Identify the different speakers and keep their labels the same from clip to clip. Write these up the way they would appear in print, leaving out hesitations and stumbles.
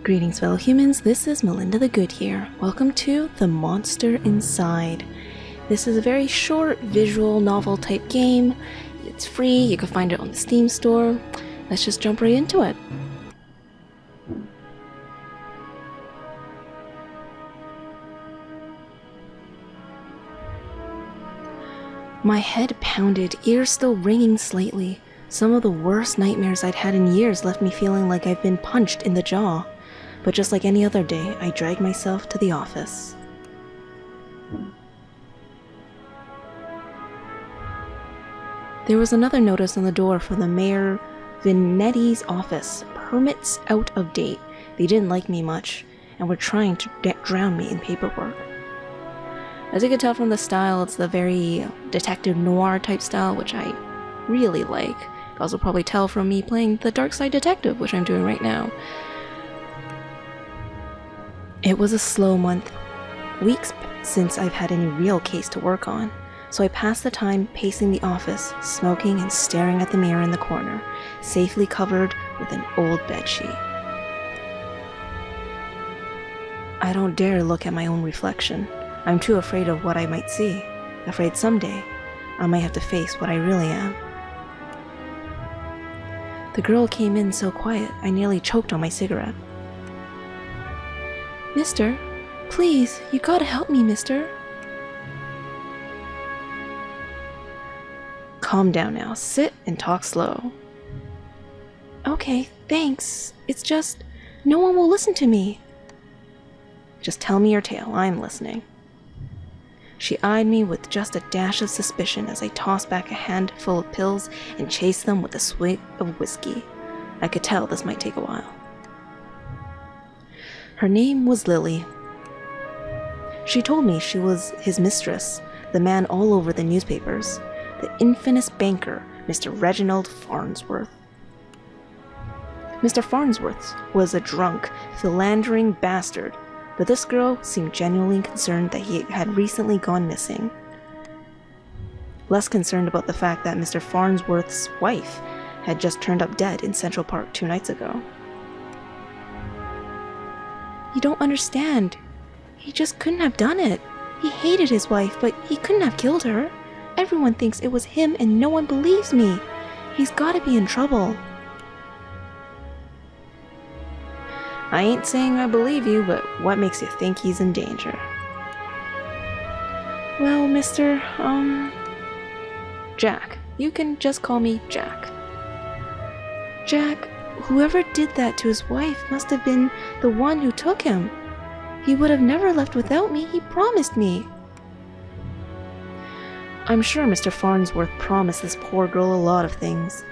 Speaker 1: Greetings, fellow humans. This is Melinda the Good here. Welcome to The Monster Inside. This is a very short visual novel type game. It's free. You can find it on the Steam store. Let's just jump right into it. My head pounded, ears still ringing slightly. Some of the worst nightmares I'd had in years left me feeling like I've been punched in the jaw. But just like any other day, I dragged myself to the office. There was another notice on the door for the Mayor Vinetti's office. Permits out of date. They didn't like me much, and were trying to drown me in paperwork. As you can tell from the style, it's the very detective noir type style, which I really like. You can also probably tell from me playing the Dark Side Detective, which I'm doing right now. It was a slow month, weeks since I've had any real case to work on, so I passed the time pacing the office, smoking and staring at the mirror in the corner, safely covered with an old bedsheet. I don't dare look at my own reflection. I'm too afraid of what I might see, afraid someday I might have to face what I really am. The girl came in so quiet, I nearly choked on my cigarette. Mister, please, you gotta help me, mister. Calm down now. Sit and talk slow. Okay, thanks. It's just, no one will listen to me. Just tell me your tale. I'm listening. She eyed me with just a dash of suspicion as I tossed back a handful of pills and chased them with a swig of whiskey. I could tell this might take a while. Her name was Lily. She told me she was his mistress, the man all over the newspapers, the infamous banker, Mr. Reginald Farnsworth. Mr. Farnsworth was a drunk, philandering bastard, but this girl seemed genuinely concerned that he had recently gone missing. Less concerned about the fact that Mr. Farnsworth's wife had just turned up dead in Central Park 2 nights ago. You don't understand. He just couldn't have done it. He hated his wife, but he couldn't have killed her. Everyone thinks it was him and no one believes me. He's gotta be in trouble. I ain't saying I believe you, but what makes you think he's in danger? Well, Mr. Jack. You can just call me Jack. Jack, whoever did that to his wife must have been the one who took him. He would have never left without me, he promised me. I'm sure Mr. Farnsworth promised this poor girl a lot of things.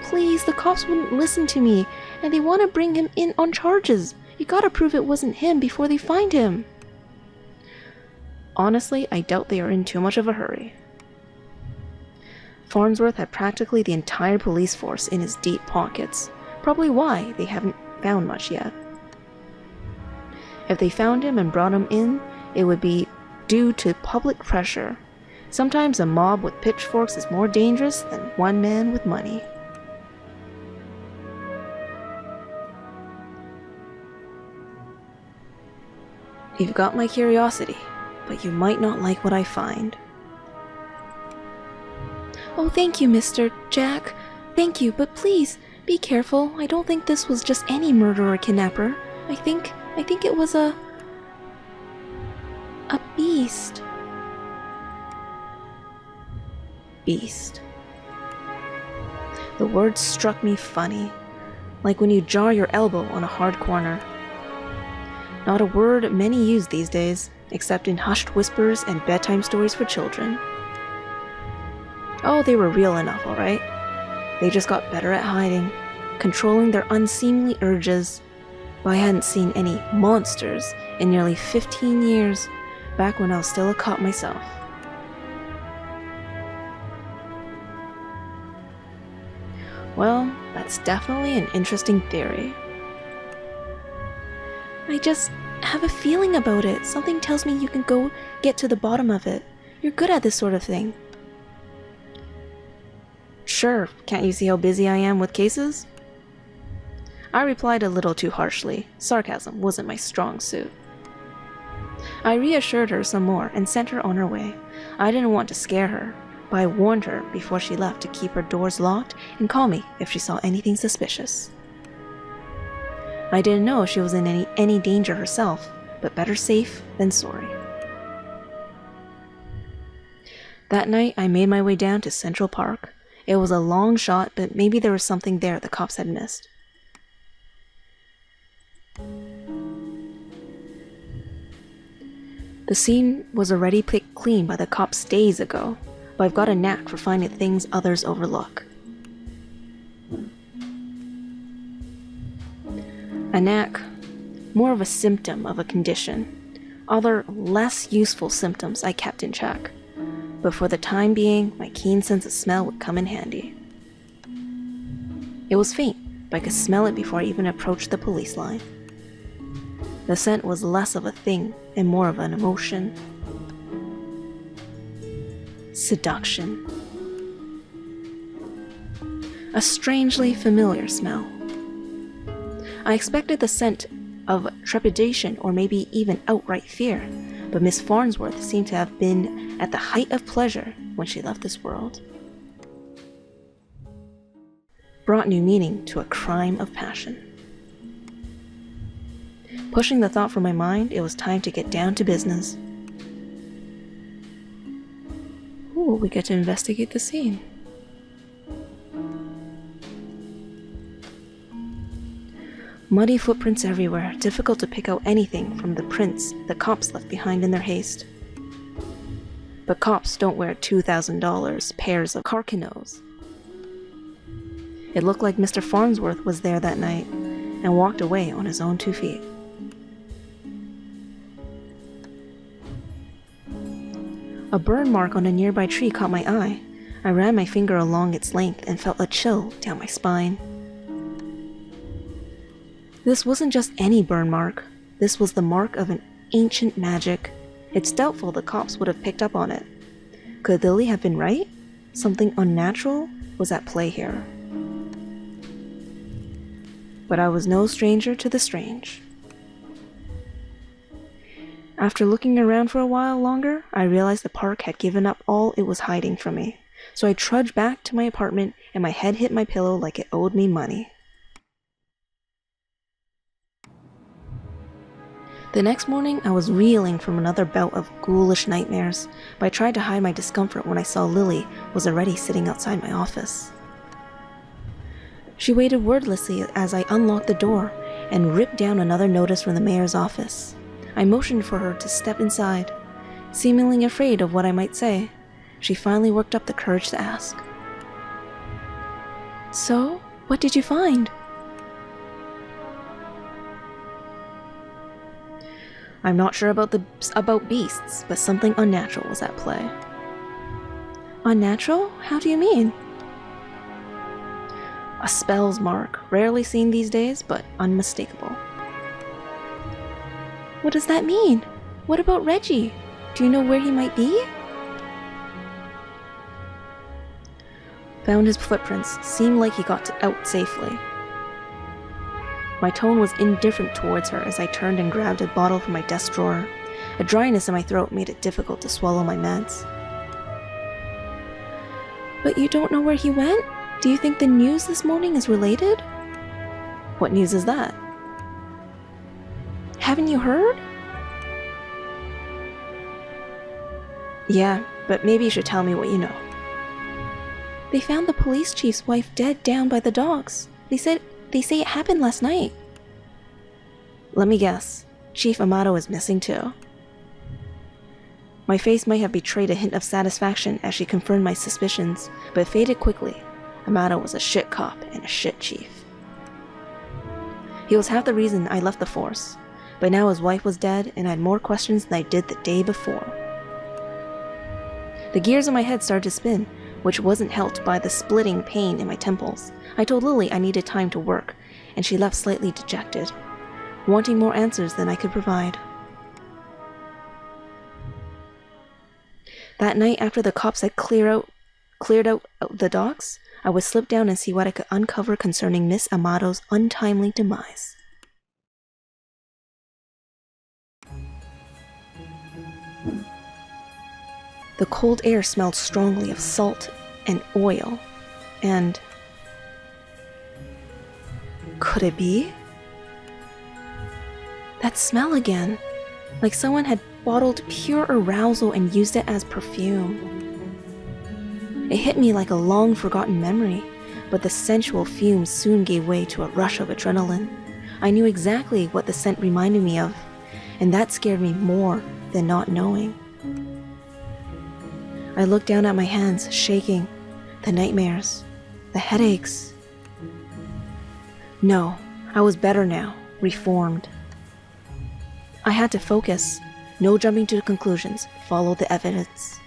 Speaker 1: Please, the cops wouldn't listen to me, and they want to bring him in on charges. You gotta prove it wasn't him before they find him. Honestly, I doubt they are in too much of a hurry. Farnsworth had practically the entire police force in his deep pockets, probably why they haven't found much yet. If they found him and brought him in, it would be due to public pressure. Sometimes a mob with pitchforks is more dangerous than one man with money. You've got my curiosity, but you might not like what I find. Oh, thank you, Mr. Jack. Thank you, but please, be careful. I don't think this was just any murderer or kidnapper. I think it was a beast. Beast. The word struck me funny, like when you jar your elbow on a hard corner. Not a word many use these days, except in hushed whispers and bedtime stories for children. Oh, they were real enough, alright? They just got better at hiding, controlling their unseemly urges. But I hadn't seen any monsters in nearly 15 years, back when I was still a cop myself. Well, that's definitely an interesting theory. I just have a feeling about it. Something tells me you can go get to the bottom of it. You're good at this sort of thing. Sure, can't you see how busy I am with cases? I replied a little too harshly. Sarcasm wasn't my strong suit. I reassured her some more and sent her on her way. I didn't want to scare her, but I warned her before she left to keep her doors locked and call me if she saw anything suspicious. I didn't know she was in any danger herself, but better safe than sorry. That night, I made my way down to Central Park. It was a long shot, but maybe there was something there the cops had missed. The scene was already picked clean by the cops days ago, but I've got a knack for finding things others overlook. A knack, more of a symptom of a condition. Other, less useful symptoms I kept in check, but for the time being, my keen sense of smell would come in handy. It was faint, but I could smell it before I even approached the police line. The scent was less of a thing and more of an emotion. Seduction. A strangely familiar smell. I expected the scent of trepidation or maybe even outright fear, but Miss Farnsworth seemed to have been at the height of pleasure when she left this world. Brought new meaning to a crime of passion. Pushing the thought from my mind, it was time to get down to business. Ooh, we get to investigate the scene. Muddy footprints everywhere, difficult to pick out anything from the prints the cops left behind in their haste. But cops don't wear $2,000 pairs of carcanos. It looked like Mr. Farnsworth was there that night and walked away on his own 2 feet. A burn mark on a nearby tree caught my eye. I ran my finger along its length and felt a chill down my spine. This wasn't just any burn mark. This was the mark of an ancient magic. It's doubtful the cops would have picked up on it. Could Lily have been right? Something unnatural was at play here. But I was no stranger to the strange. After looking around for a while longer, I realized the park had given up all it was hiding from me. So I trudged back to my apartment and my head hit my pillow like it owed me money. The next morning, I was reeling from another bout of ghoulish nightmares, but I tried to hide my discomfort when I saw Lily was already sitting outside my office. She waited wordlessly as I unlocked the door and ripped down another notice from the mayor's office. I motioned for her to step inside. Seemingly afraid of what I might say, she finally worked up the courage to ask. "So, what did you find?" I'm not sure about beasts, but something unnatural was at play. Unnatural? How do you mean? A spell's mark, rarely seen these days, but unmistakable. What does that mean? What about Reggie? Do you know where he might be? Found his footprints. Seemed like he got out safely. My tone was indifferent towards her as I turned and grabbed a bottle from my desk drawer. A dryness in my throat made it difficult to swallow my meds. But you don't know where he went? Do you think the news this morning is related? What news is that? Haven't you heard? Yeah, but maybe you should tell me what you know. They found the police chief's wife dead down by the docks. They say it happened last night. Let me guess. Chief Amato is missing too. My face might have betrayed a hint of satisfaction as she confirmed my suspicions, but it faded quickly. Amato was a shit cop and a shit chief. He was half the reason I left the force, but now his wife was dead and I had more questions than I did the day before. The gears in my head started to spin, which wasn't helped by the splitting pain in my temples. I told Lily I needed time to work, and she left slightly dejected, wanting more answers than I could provide. That night, after the cops had cleared out the docks, I would slip down and see what I could uncover concerning Miss Amato's untimely demise. The cold air smelled strongly of salt and oil, and... could it be? That smell again, like someone had bottled pure arousal and used it as perfume. It hit me like a long-forgotten memory, but the sensual fumes soon gave way to a rush of adrenaline. I knew exactly what the scent reminded me of, and that scared me more than not knowing. I looked down at my hands, shaking. The nightmares, the headaches. No, I was better now, reformed. I had to focus. No jumping to conclusions. Follow the evidence.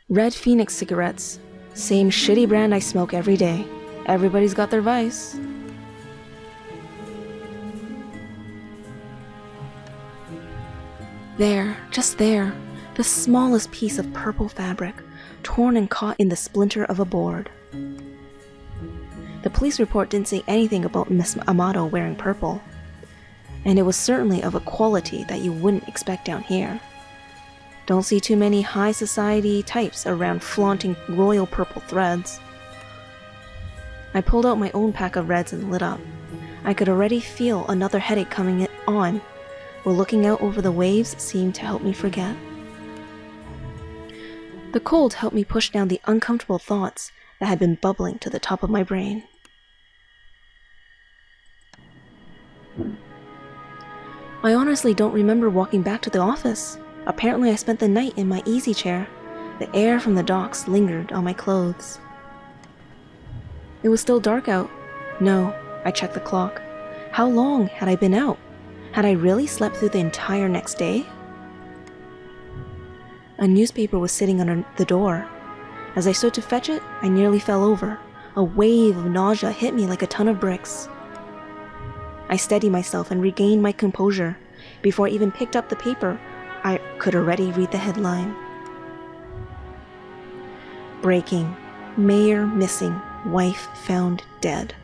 Speaker 1: Red Phoenix cigarettes. Same shitty brand I smoke every day. Everybody's got their vice. There, just there, the smallest piece of purple fabric, torn and caught in the splinter of a board. The police report didn't say anything about Miss Amato wearing purple, and it was certainly of a quality that you wouldn't expect down here. Don't see too many high society types around flaunting royal purple threads. I pulled out my own pack of reds and lit up. I could already feel another headache coming on, while looking out over the waves seemed to help me forget. The cold helped me push down the uncomfortable thoughts that had been bubbling to the top of my brain. I honestly don't remember walking back to the office. Apparently I spent the night in my easy chair. The air from the docks lingered on my clothes. It was still dark out. No, I checked the clock. How long had I been out? Had I really slept through the entire next day? A newspaper was sitting under the door. As I stood to fetch it, I nearly fell over. A wave of nausea hit me like a ton of bricks. I steadied myself and regained my composure. Before I even picked up the paper, I could already read the headline. Breaking. Mayor missing. Wife found dead.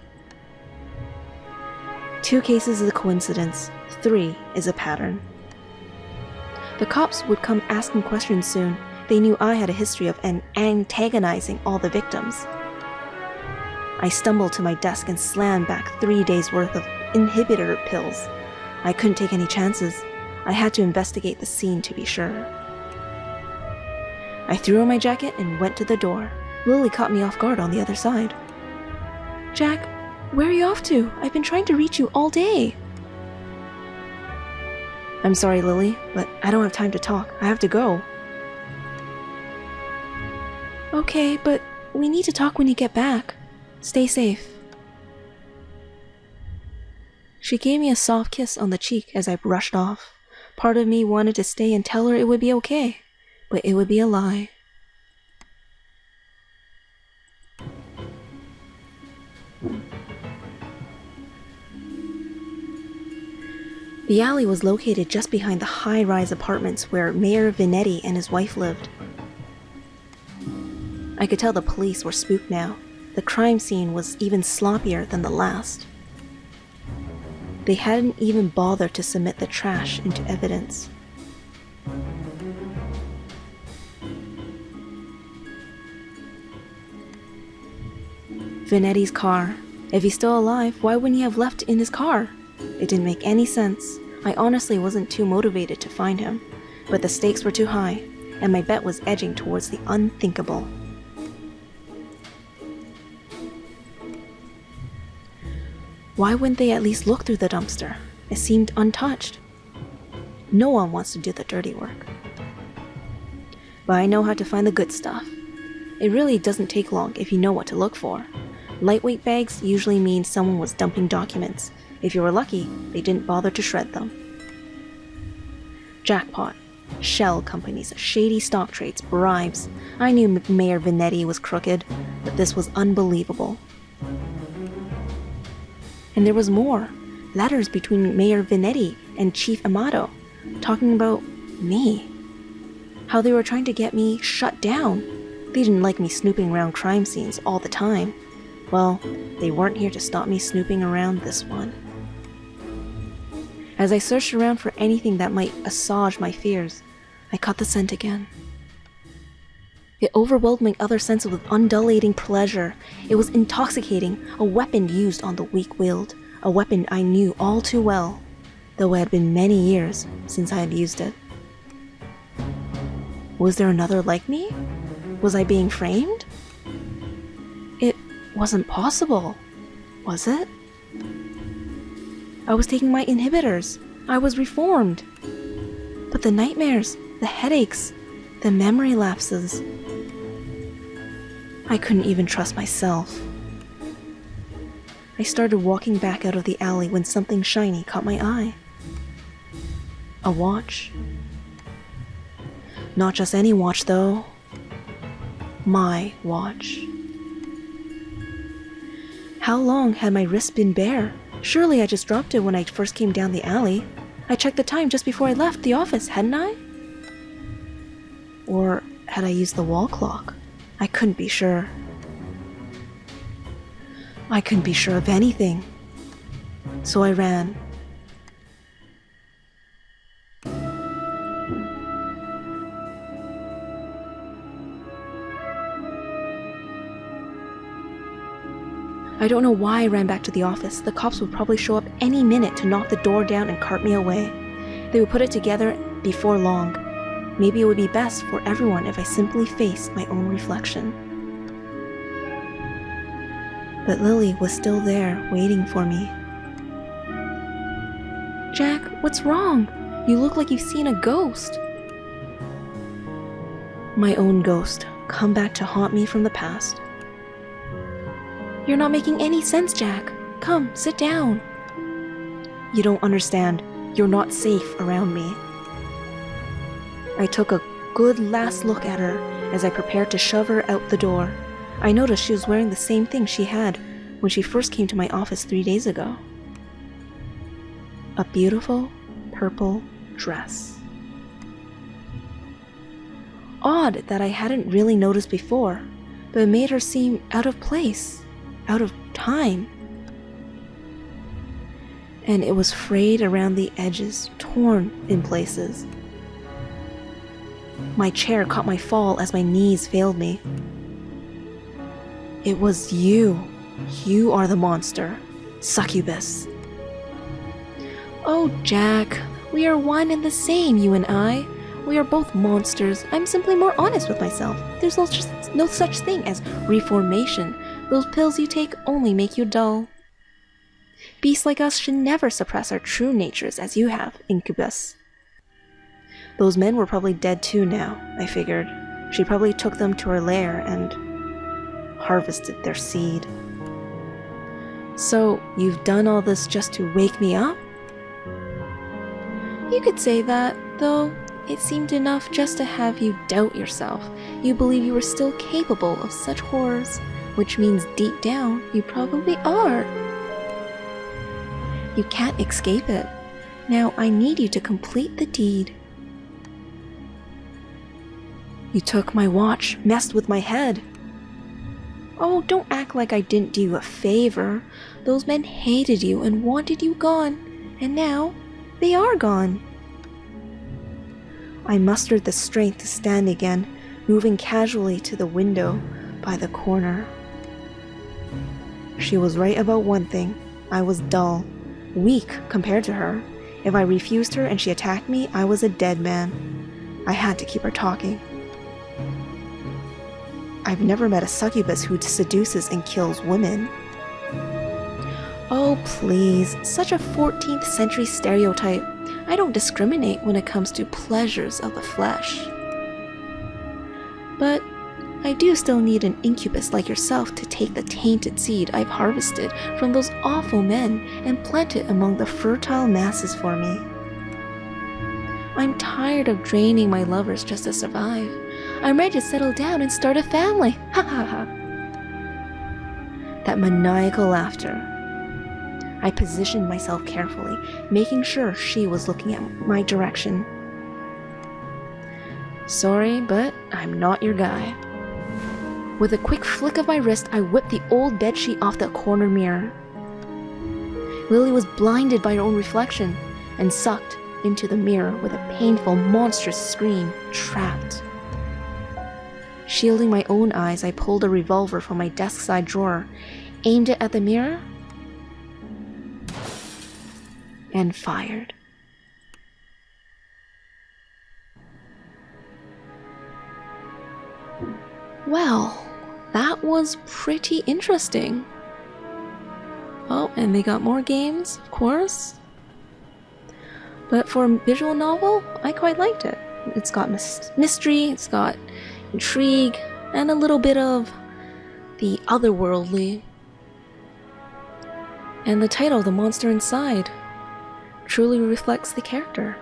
Speaker 1: 2 cases is a coincidence. 3 is a pattern. The cops would come asking questions soon. They knew I had a history of antagonizing all the victims. I stumbled to my desk and slammed back 3 days' worth of inhibitor pills. I couldn't take any chances. I had to investigate the scene to be sure. I threw on my jacket and went to the door. Lily caught me off guard on the other side. Jack, where are you off to? I've been trying to reach you all day. I'm sorry, Lily, but I don't have time to talk. I have to go. Okay, but we need to talk when you get back. Stay safe. She gave me a soft kiss on the cheek as I rushed off. Part of me wanted to stay and tell her it would be okay, but it would be a lie. The alley was located just behind the high-rise apartments where Mayor Vinetti and his wife lived. I could tell the police were spooked now. The crime scene was even sloppier than the last. They hadn't even bothered to submit the trash into evidence. Vinetti's car. If he's still alive, why wouldn't he have left in his car? It didn't make any sense. I honestly wasn't too motivated to find him, but the stakes were too high, and my bet was edging towards the unthinkable. Why wouldn't they at least look through the dumpster? It seemed untouched. No one wants to do the dirty work. But I know how to find the good stuff. It really doesn't take long if you know what to look for. Lightweight bags usually mean someone was dumping documents. If you were lucky, they didn't bother to shred them. Jackpot. Shell companies, shady stock trades, bribes. I knew Mayor Vinetti was crooked, but this was unbelievable. And there was more. Letters between Mayor Vinetti and Chief Amato, talking about me. How they were trying to get me shut down. They didn't like me snooping around crime scenes all the time. Well, they weren't here to stop me snooping around this one. As I searched around for anything that might assuage my fears, I caught the scent again. It overwhelmed my other senses with undulating pleasure. It was intoxicating, a weapon used on the weak-willed, a weapon I knew all too well, though it had been many years since I had used it. Was there another like me? Was I being framed? It wasn't possible, was it? I was taking my inhibitors. I was reformed. But the nightmares, the headaches, the memory lapses. I couldn't even trust myself. I started walking back out of the alley when something shiny caught my eye. A watch. Not just any watch, though. My watch. How long had my wrist been bare? Surely I just dropped it when I first came down the alley. I checked the time just before I left the office, hadn't I? Or had I used the wall clock? I couldn't be sure. I couldn't be sure of anything. So I ran. I don't know why I ran back to the office. The cops would probably show up any minute to knock the door down and cart me away. They would put it together before long. Maybe it would be best for everyone if I simply faced my own reflection. But Lily was still there, waiting for me. Jack, what's wrong? You look like you've seen a ghost. My own ghost, come back to haunt me from the past. You're not making any sense, Jack. Come, sit down. You don't understand. You're not safe around me. I took a good last look at her as I prepared to shove her out the door. I noticed she was wearing the same thing she had when she first came to my office 3 days ago. A beautiful purple dress. Odd that I hadn't really noticed before, but it made her seem out of place, out of time. And it was frayed around the edges, torn in places. My chair caught my fall as my knees failed me. It was you. You are the monster. Succubus. Oh, Jack, we are one and the same, you and I. We are both monsters. I'm simply more honest with myself. There's no such thing as reformation. Those pills you take only make you dull. Beasts like us should never suppress our true natures as you have, Incubus. Those men were probably dead too now, I figured. She probably took them to her lair and harvested their seed. So, you've done all this just to wake me up? You could say that, though it seemed enough just to have you doubt yourself. You believe you were still capable of such horrors, which means deep down, you probably are. You can't escape it. Now I need you to complete the deed. You took my watch, messed with my head. Oh, don't act like I didn't do you a favor. Those men hated you and wanted you gone, and now they are gone. I mustered the strength to stand again, moving casually to the window by the corner. She was right about one thing. I was dull, weak compared to her. If I refused her and she attacked me, I was a dead man. I had to keep her talking. I've never met a succubus who seduces and kills women. Oh, please, such a 14th century stereotype. I don't discriminate when it comes to pleasures of the flesh. But I do still need an incubus like yourself to take the tainted seed I've harvested from those awful men and plant it among the fertile masses for me. I'm tired of draining my lovers just to survive. I'm ready to settle down and start a family. Ha ha ha. That maniacal laughter. I positioned myself carefully, making sure she was looking at my direction. Sorry, but I'm not your guy. With a quick flick of my wrist, I whipped the old bedsheet off the corner mirror. Lily was blinded by her own reflection and sucked into the mirror with a painful, monstrous scream, trapped. Shielding my own eyes, I pulled a revolver from my desk side drawer, aimed it at the mirror, and fired. Well, that was pretty interesting. Oh, and they got more games, of course. But for a visual novel, I quite liked it. It's got mystery, it's got intrigue, and a little bit of the otherworldly. And the title, The Monster Inside, truly reflects the character.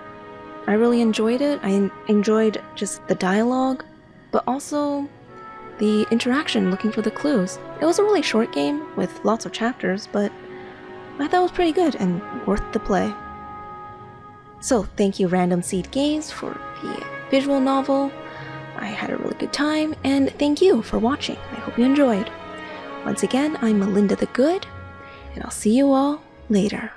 Speaker 1: I really enjoyed it. I enjoyed just the dialogue, but also the interaction looking for the clues. It was a really short game with lots of chapters, but I thought it was pretty good and worth the play. So thank you Random Seed Games for the visual novel. I had a really good time, and thank you for watching. I hope you enjoyed. Once again, I'm Melinda the Good, and I'll see you all later.